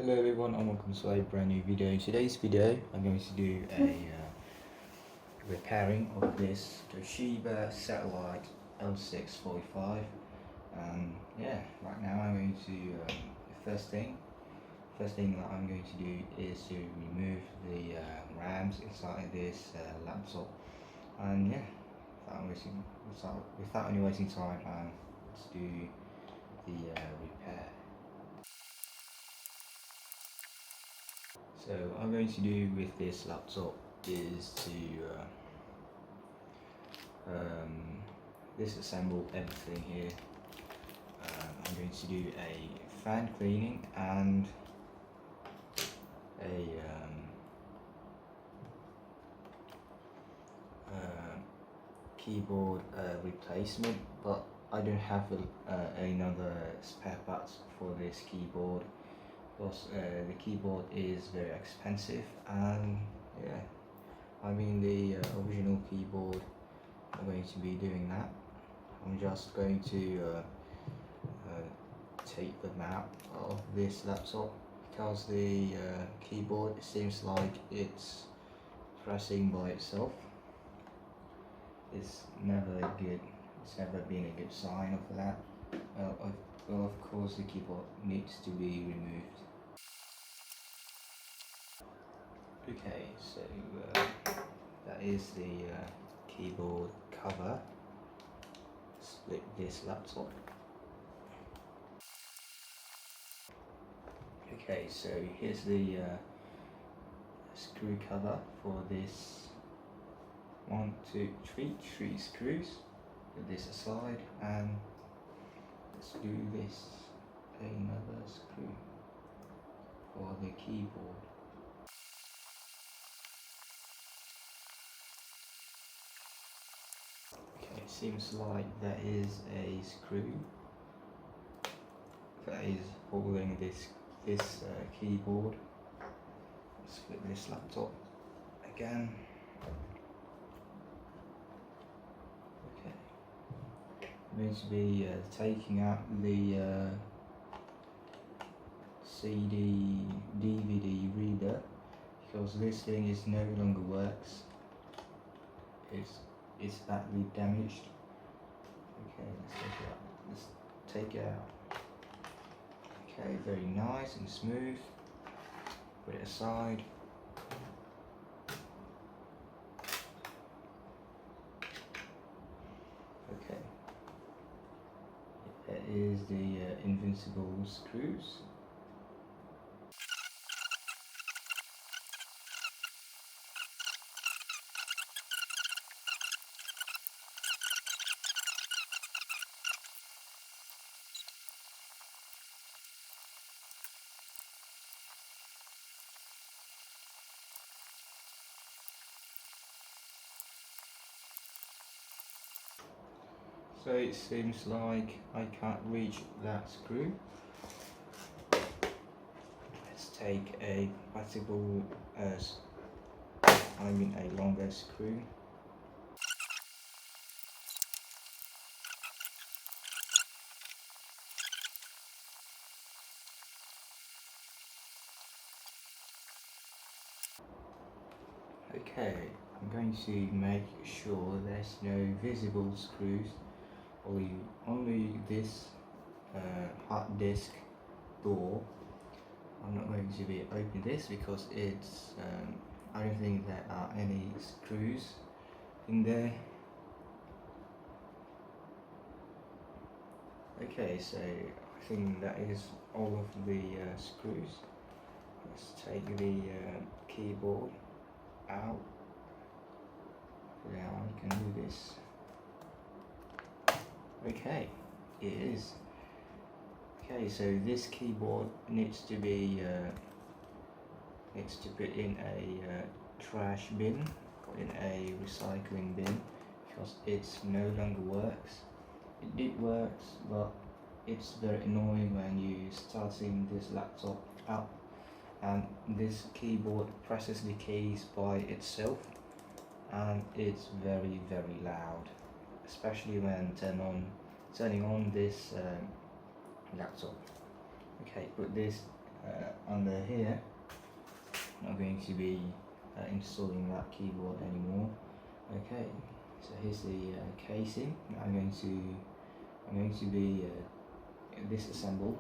Hello everyone and welcome to a brand new video. In today's video I'm going to do a repairing of this Toshiba satellite L645. Yeah, right now I'm going to, the first thing that I'm going to do is to remove the RAMs inside this laptop. And yeah, without any wasting time, let's do the repair. So what I'm going to do with this laptop is to disassemble everything here. I'm going to do a fan cleaning and a keyboard replacement, but I don't have another spare parts for this keyboard because the keyboard is very expensive, and yeah, I mean the original keyboard, I'm going to be doing that. I'm just going to take them out of this laptop because the keyboard seems like it's pressing by itself. It's never good. It's never been a good sign of that. Well, of course, the keyboard needs to be removed. Okay, so that is the keyboard cover. Split this laptop. Okay, so here's the screw cover for this. 1, 2, 3 screws. Put this aside and let's do this another screw for the keyboard. Okay, it seems like there is a screw that is holding this keyboard. Let's flip this laptop again. I'm going to be taking out the DVD reader because this thing is no longer works. It's badly damaged. Okay, let's take it out. Okay, very nice and smooth. Put it aside. Okay. That is the invincible screws. So it seems like I can't reach that screw. Let's take a compatible, a longer screw. Okay, I'm going to make sure there's no visible screws. Only this hard disk door. I'm not going to be opening this because it's I don't think there are any screws in there. Okay, so I think that is all of the screws. Let's take the keyboard out. Now I can do this. Okay, it is. Okay, so this keyboard needs to be put in a trash bin or in a recycling bin because it no longer works. It did works, but it's very annoying when you starting this laptop up and this keyboard presses the keys by itself, and it's very loud, especially when turning on this laptop. Okay, put this under here. I'm not going to be installing that keyboard anymore. Okay, so here's the casing. I'm going to be disassemble.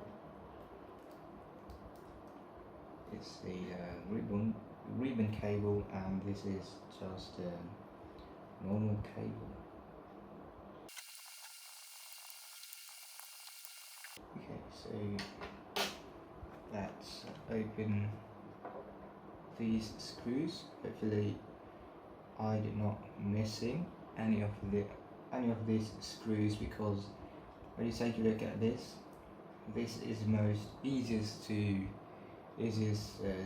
It's the ribbon cable, and this is just a normal cable. Okay, so let's open these screws. Hopefully I did not missing any of these screws, because when you take a look at this is the most easiest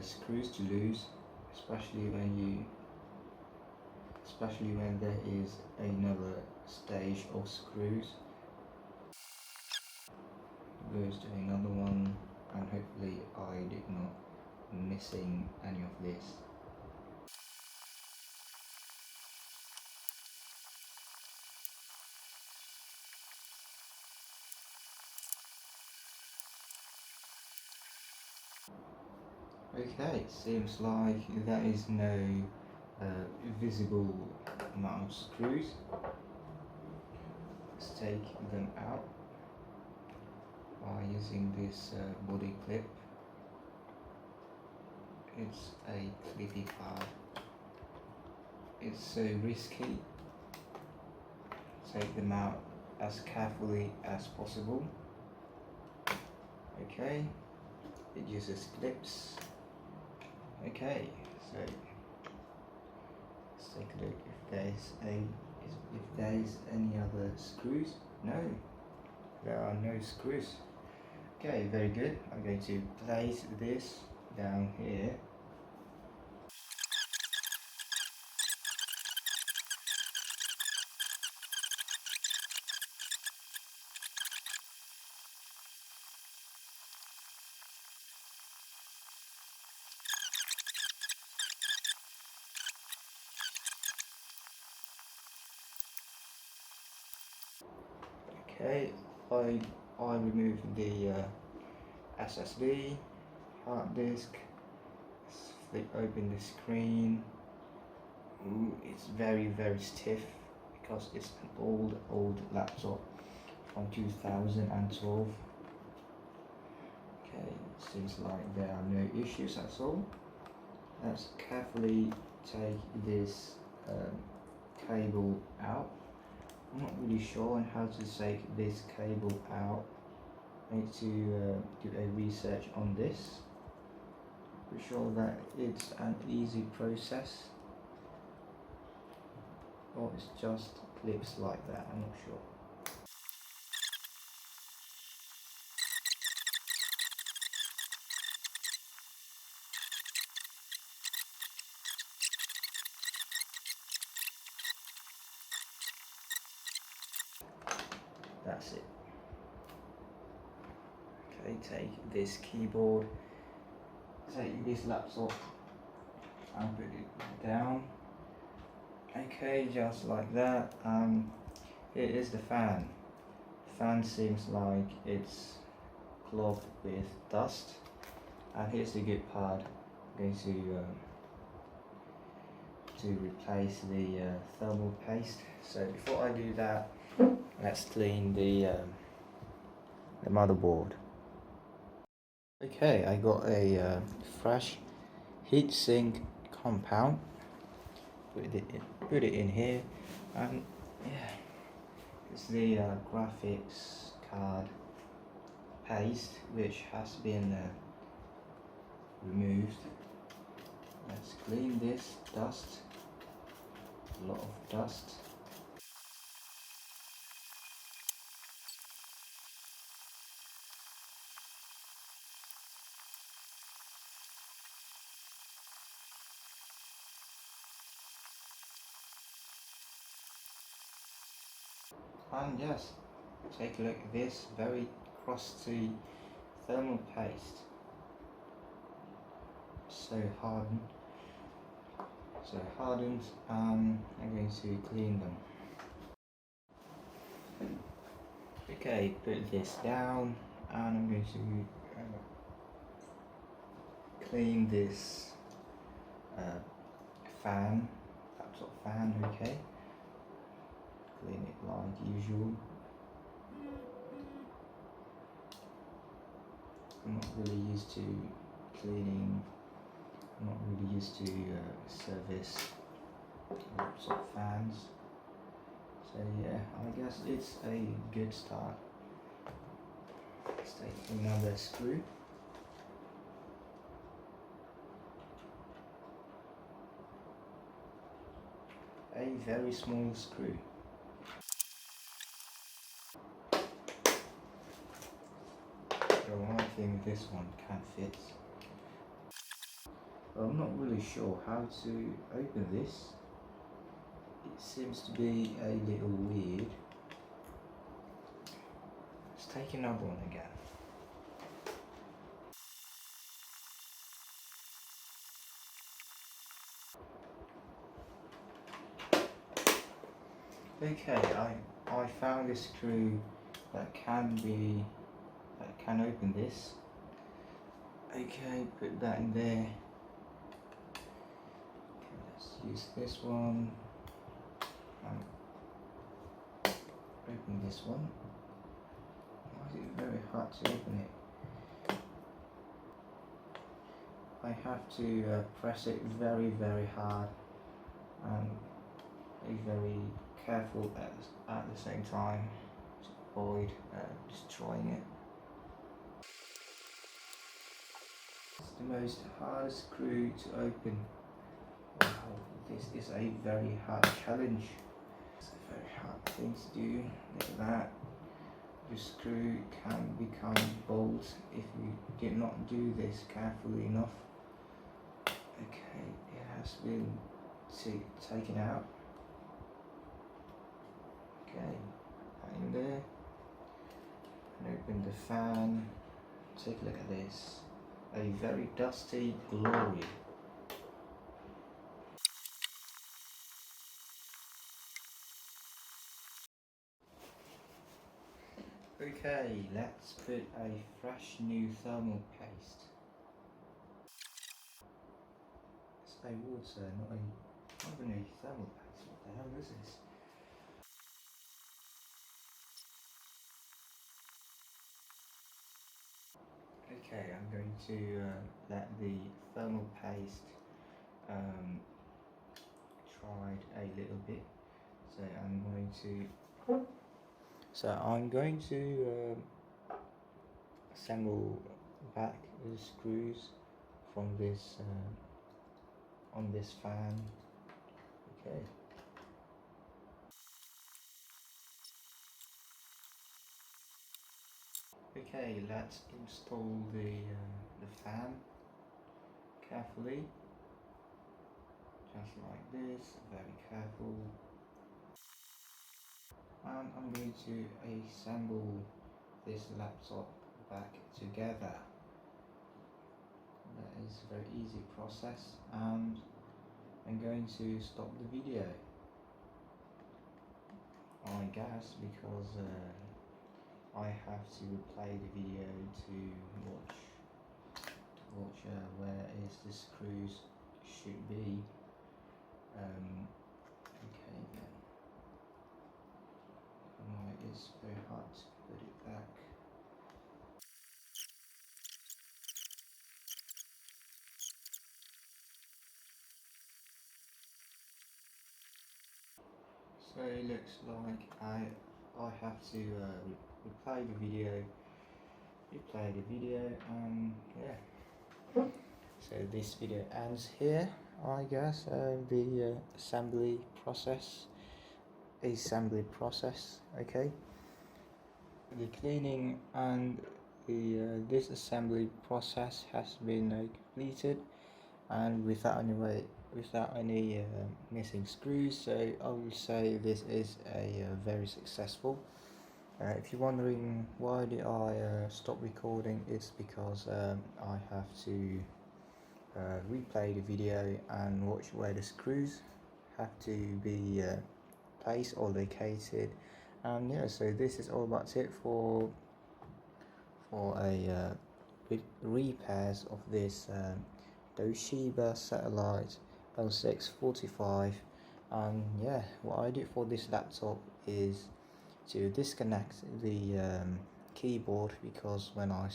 screws to lose, especially when there is another stage of screws. Goes to another one, and hopefully I did not missing any of this. Okay, seems like there is no visible amount of screws. Let's take them out by using this body clip. It's a clippy pad. It's so risky. Take them out as carefully as possible. Okay, it uses clips. Okay, so let's take a look if there is any other screws. No, there are no screws. Okay, very good. I'm going to place this down here. Okay, I removed the SSD, hard disk. Let's flip open the screen. Ooh, it's very stiff because it's an old laptop from 2012. Okay, seems like there are no issues at all. Let's carefully take this cable out. I'm not really sure on how to take this cable out. I need to do a research on this. Pretty sure that it's an easy process, or it's just clips like that, I'm not sure. That's it. Okay, take this keyboard, take this laptop and put it down. Okay, just like that. Here is the fan. The fan seems like it's clogged with dust. And here's the good part. I'm going to replace the thermal paste. So before I do that, let's clean the motherboard. Okay, I got a fresh heatsink compound. Put it in here, and yeah, it's the graphics card paste which has been removed. Let's clean this dust. A lot of dust. And yes, take a look at this very crusty thermal paste. So hardened, I'm going to clean them. Okay, put this down, and I'm going to clean this fan, laptop fan, okay? Clean it like usual. I'm not really used to cleaning, I'm not really used to service laptop fans. So yeah, I guess it's a good start. Let's take another screw. A very small screw. The one thing this one can't fit. I'm not really sure how to open this. It seems to be a little weird. Let's take another one again. Okay, I found a screw that can open this. Okay, put that in there. Okay, let's use this one. Open this one. Why is it very hard to open it? I have to press it very hard and be very careful at the same time to avoid destroying it. It's the most hardest screw to open. Wow, this is a very hard challenge. It's a very hard thing to do. Look at that. The screw can become bold if you did not do this carefully enough. Okay, it has been taken out. Okay, that in there. And open the fan. Take a look at this. A very dusty glory. Okay, let's put a fresh new thermal paste. It's a water, not even a thermal paste. What the hell is this? Okay, I'm going to let the thermal paste tried a little bit. So I'm going to assemble back the screws from this on this fan. Okay. Okay, let's install the fan carefully, just like this, very careful. And I'm going to assemble this laptop back together. That is a very easy process, and I'm going to stop the video, I guess, because I have to replay the video to watch where is the screws should be. Okay then. It's very hard to put it back. So it looks like I have to replay the video, and yeah. So this video ends here, I guess. The assembly process. Okay. The cleaning and the disassembly process has been completed, and without any missing screws. So I will say this is a very successful. If you're wondering why did I stop recording, it's because I have to replay the video and watch where the screws have to be placed or located. And yeah, so this is all about it for a repairs of this Toshiba satellite L645. And yeah, what I do for this laptop is to disconnect the keyboard, because when I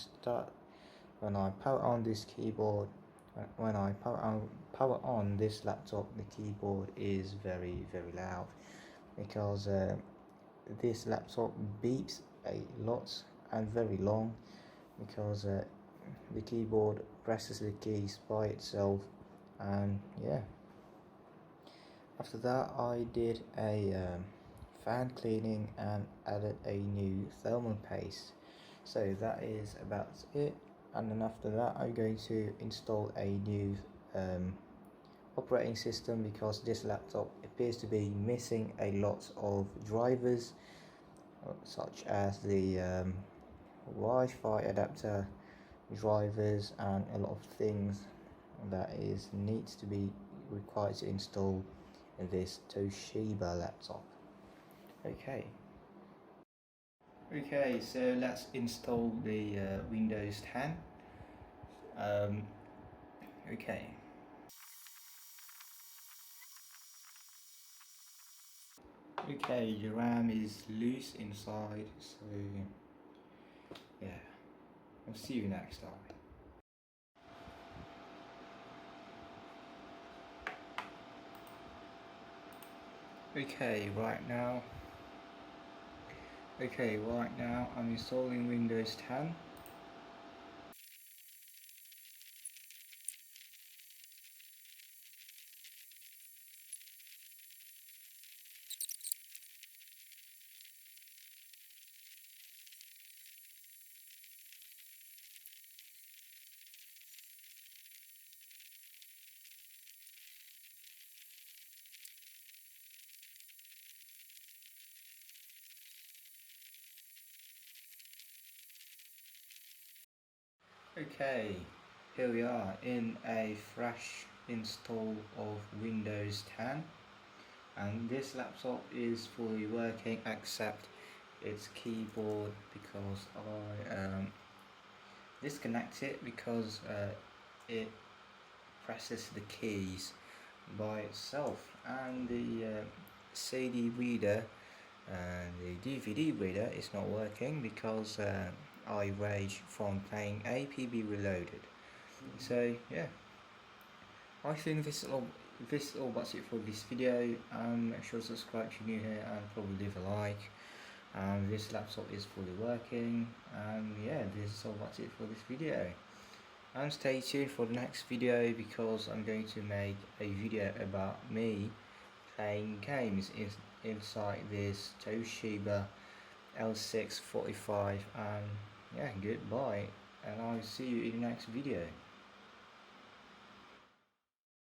power on this keyboard, when I power on this laptop, the keyboard is very loud, because this laptop beeps a lot and very long, because the keyboard presses the keys by itself. And yeah, after that I did a fan cleaning and added a new thermal paste. So that is about it. And then after that I'm going to install a new operating system, because this laptop appears to be missing a lot of drivers, such as the Wi-Fi adapter drivers and a lot of things that needs to be required to install in this Toshiba laptop. Okay, so let's install the Windows 10. Okay. Okay, the RAM is loose inside, so yeah, I'll see you next time. Okay, right now I'm installing Windows 10. Okay, here we are in a fresh install of Windows 10, and this laptop is fully working except its keyboard, because I disconnect it, because it presses the keys by itself, and the CD reader and the DVD reader is not working, because I rage from playing APB Reloaded. So yeah, I think this is all that's it for this video. Make sure to subscribe if you're new here, and probably leave a like. This laptop is fully working, and yeah, this is all that's it for this video. And stay tuned for the next video, because I'm going to make a video about me playing games inside this Toshiba L645. And yeah, goodbye, and I'll see you in the next video.